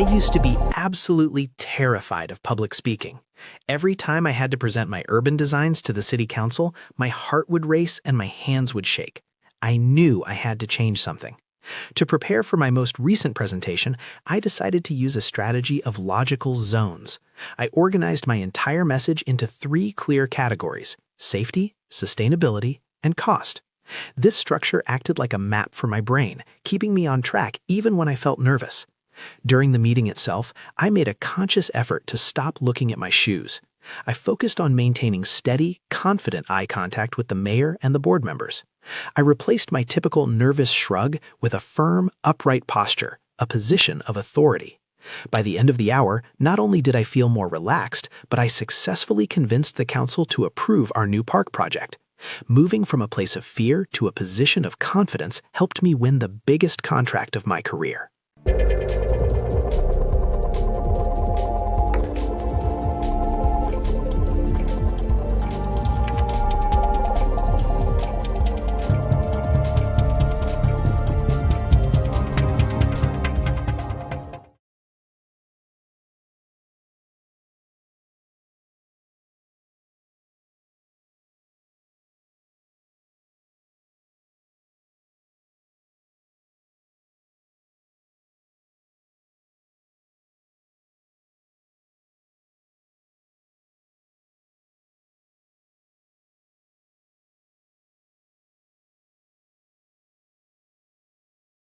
used to be absolutely terrified of public speaking. Every time I had to present my urban designs to the city council, my heart would race and my hands would shake. I knew I had to change something. To prepare for my most recent presentation, I decided to use a strategy of logical zones. I organized my entire message into 3 clear categories: safety, sustainability, and cost. This structure acted like a map for my brain, keeping me on track even when I felt nervous. During the meeting itself, I made a conscious effort to stop looking at my shoes. I focused on maintaining steady, confident eye contact with the mayor and the board members. I replaced my typical nervous shrug with a firm, upright posture, a position of authority. By the end of the hour, not only did I feel more relaxed, but I successfully convinced the council to approve our new park project. Moving from a place of fear to a position of confidence helped me win the biggest contract of my career.